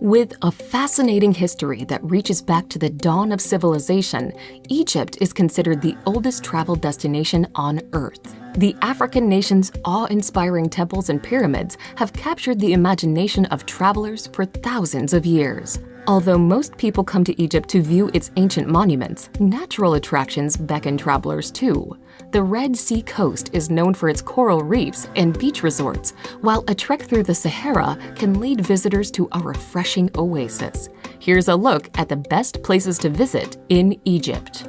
With a fascinating history that reaches back to the dawn of civilization, Egypt is considered the oldest travel destination on Earth. The African nation's awe-inspiring temples and pyramids have captured the imagination of travelers for thousands of years. Although most people come to Egypt to view its ancient monuments, natural attractions beckon travelers too. The Red Sea coast is known for its coral reefs and beach resorts, while a trek through the Sahara can lead visitors to a refreshing oasis. Here's a look at the best places to visit in Egypt.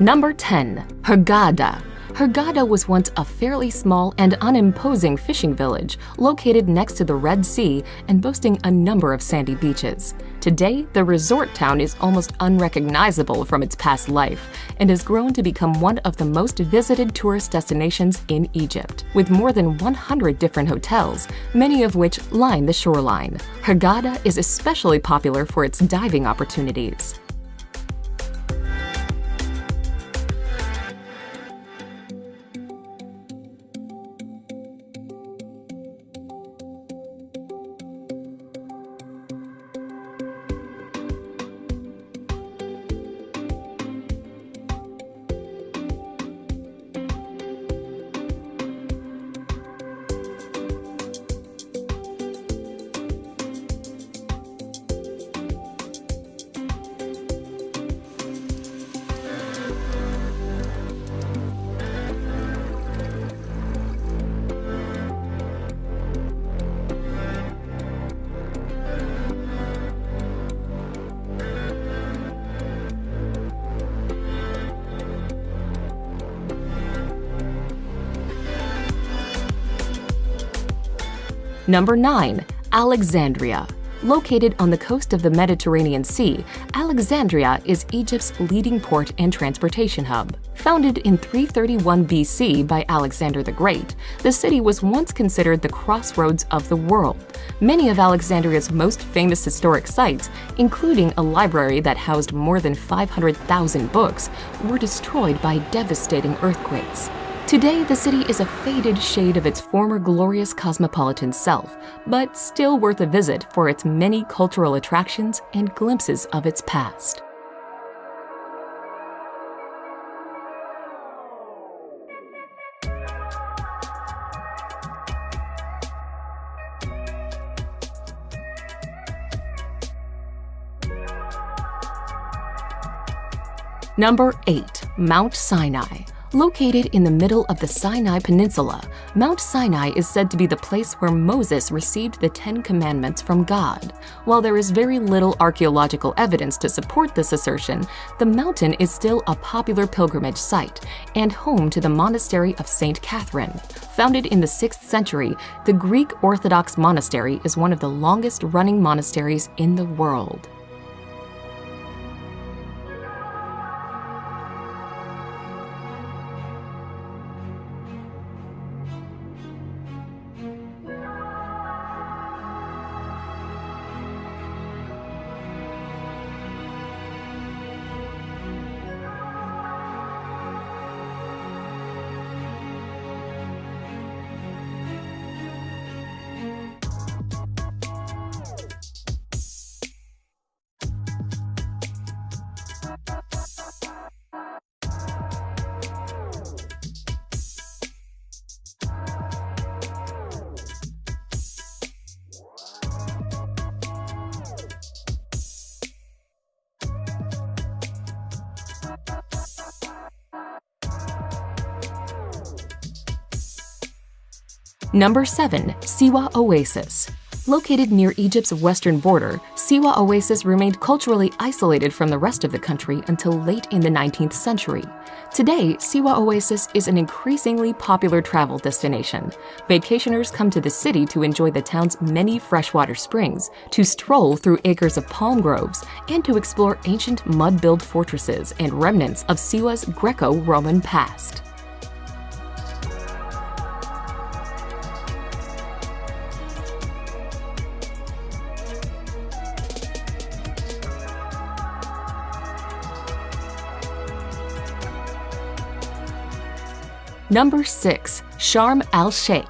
Number 10. Hurghada. Hurghada was once a fairly small and unimposing fishing village located next to the Red Sea and boasting a number of sandy beaches. Today, the resort town is almost unrecognizable from its past life and has grown to become one of the most visited tourist destinations in Egypt, with more than 100 different hotels, many of which line the shoreline. Hurghada is especially popular for its diving opportunities. Number 9. Alexandria. Located on the coast of the Mediterranean Sea, Alexandria is Egypt's leading port and transportation hub. Founded in 331 BC by Alexander the Great, the city was once considered the crossroads of the world. Many of Alexandria's most famous historic sites, including a library that housed more than 500,000 books, were destroyed by devastating earthquakes. Today, the city is a faded shade of its former glorious cosmopolitan self, but still worth a visit for its many cultural attractions and glimpses of its past. Number 8. Mount Sinai. Located in the middle of the Sinai Peninsula, Mount Sinai is said to be the place where Moses received the 10 Commandments from God. While there is very little archaeological evidence to support this assertion, the mountain is still a popular pilgrimage site and home to the monastery of St. Catherine. Founded in the 6th century, the Greek Orthodox monastery is one of the longest-running monasteries in the world. Number 7. Siwa Oasis. Located near Egypt's western border, Siwa Oasis remained culturally isolated from the rest of the country until late in the 19th century. Today, Siwa Oasis is an increasingly popular travel destination. Vacationers come to the city to enjoy the town's many freshwater springs, to stroll through acres of palm groves, and to explore ancient mud-built fortresses and remnants of Siwa's Greco-Roman past. Number 6. Sharm el-Sheikh.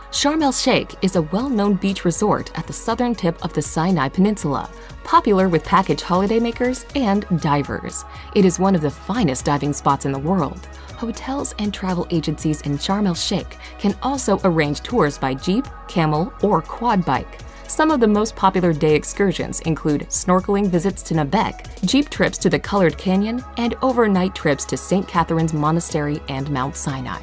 Sharm el-Sheikh is a well-known beach resort at the southern tip of the Sinai Peninsula, popular with package holidaymakers and divers. It is one of the finest diving spots in the world. Hotels and travel agencies in Sharm el-Sheikh can also arrange tours by jeep, camel, or quad bike. Some of the most popular day excursions include snorkeling visits to Nabec, jeep trips to the Colored Canyon, and overnight trips to St. Catherine's Monastery and Mount Sinai.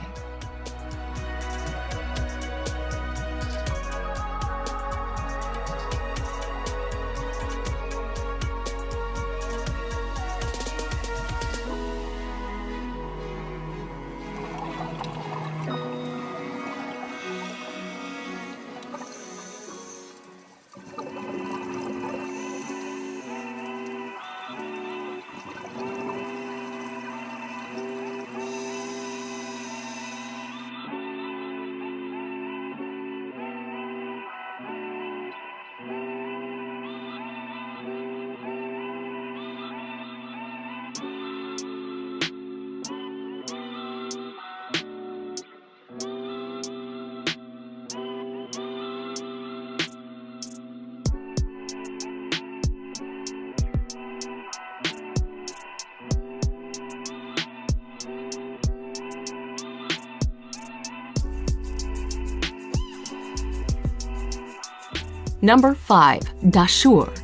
Number 5. Dashur.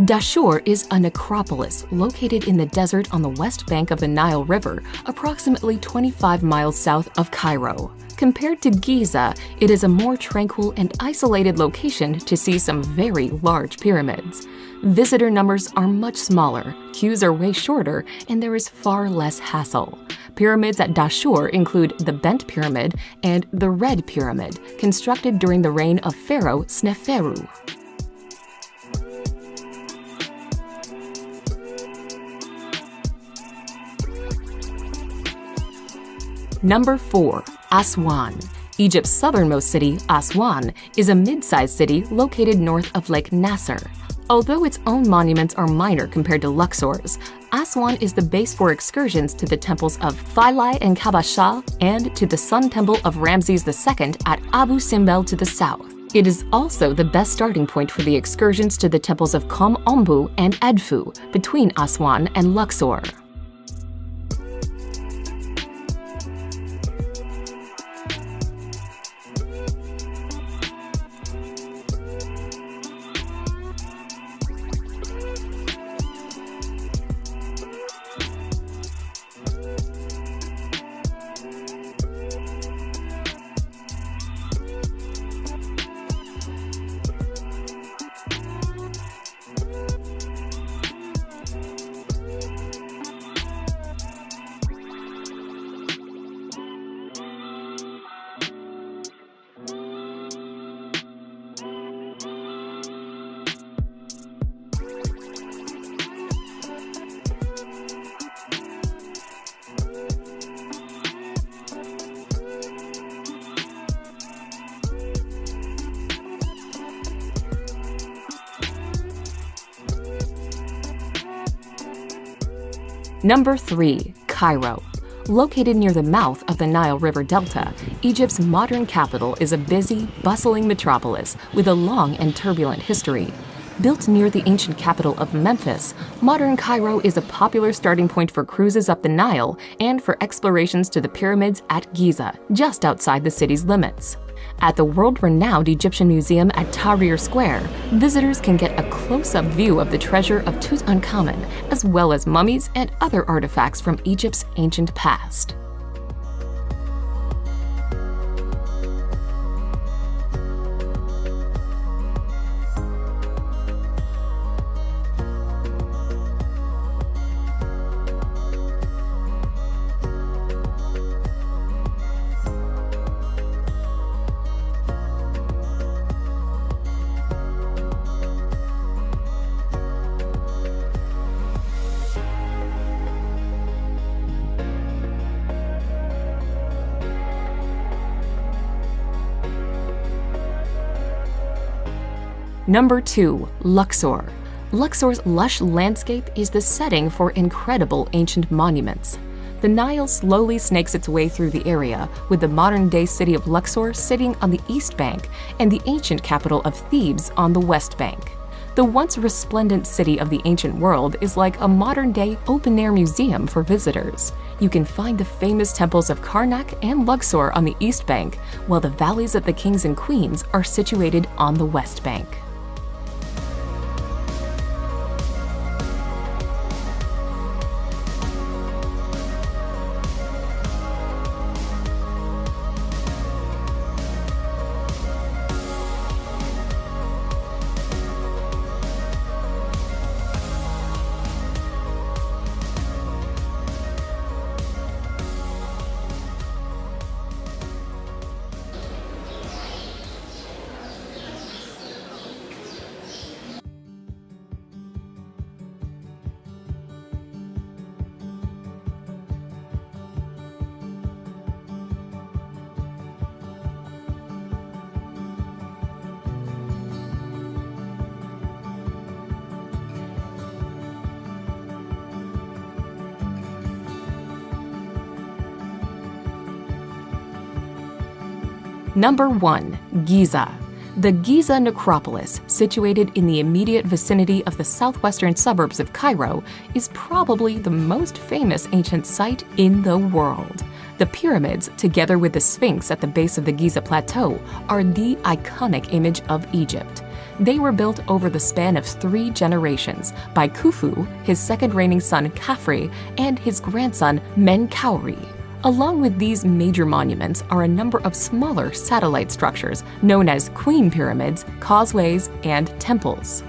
Dashur is a necropolis located in the desert on the west bank of the Nile River, approximately 25 miles south of Cairo. Compared to Giza, it is a more tranquil and isolated location to see some very large pyramids. Visitor numbers are much smaller, queues are way shorter, and there is far less hassle. Pyramids at Dashur include the Bent Pyramid and the Red Pyramid, constructed during the reign of Pharaoh Sneferu. Number 4. Aswan. Egypt's southernmost city, Aswan, is a mid-sized city located north of Lake Nasser. Although its own monuments are minor compared to Luxor's, Aswan is the base for excursions to the temples of Philae and Kabasha and to the Sun Temple of Ramses II at Abu Simbel to the south. It is also the best starting point for the excursions to the temples of Kom Ombu and Edfu between Aswan and Luxor. Number 3. Cairo. Located near the mouth of the Nile River Delta, Egypt's modern capital is a busy, bustling metropolis with a long and turbulent history. Built near the ancient capital of Memphis, modern Cairo is a popular starting point for cruises up the Nile and for explorations to the pyramids at Giza, just outside the city's limits. At the world-renowned Egyptian Museum at Tahrir Square, visitors can get a close-up view of the treasure of Tutankhamun, as well as mummies and other artifacts from Egypt's ancient past. Number 2. Luxor. Luxor's lush landscape is the setting for incredible ancient monuments. The Nile slowly snakes its way through the area, with the modern-day city of Luxor sitting on the east bank and the ancient capital of Thebes on the west bank. The once resplendent city of the ancient world is like a modern-day open-air museum for visitors. You can find the famous temples of Karnak and Luxor on the east bank, while the valleys of the kings and queens are situated on the west bank. Number 1. Giza. The Giza necropolis, situated in the immediate vicinity of the southwestern suburbs of Cairo, is probably the most famous ancient site in the world. The pyramids, together with the Sphinx at the base of the Giza Plateau, are the iconic image of Egypt. They were built over the span of 3 generations by Khufu, his second reigning son Khafre, and his grandson Menkaure. Along with these major monuments are a number of smaller satellite structures known as queen pyramids, causeways, and temples.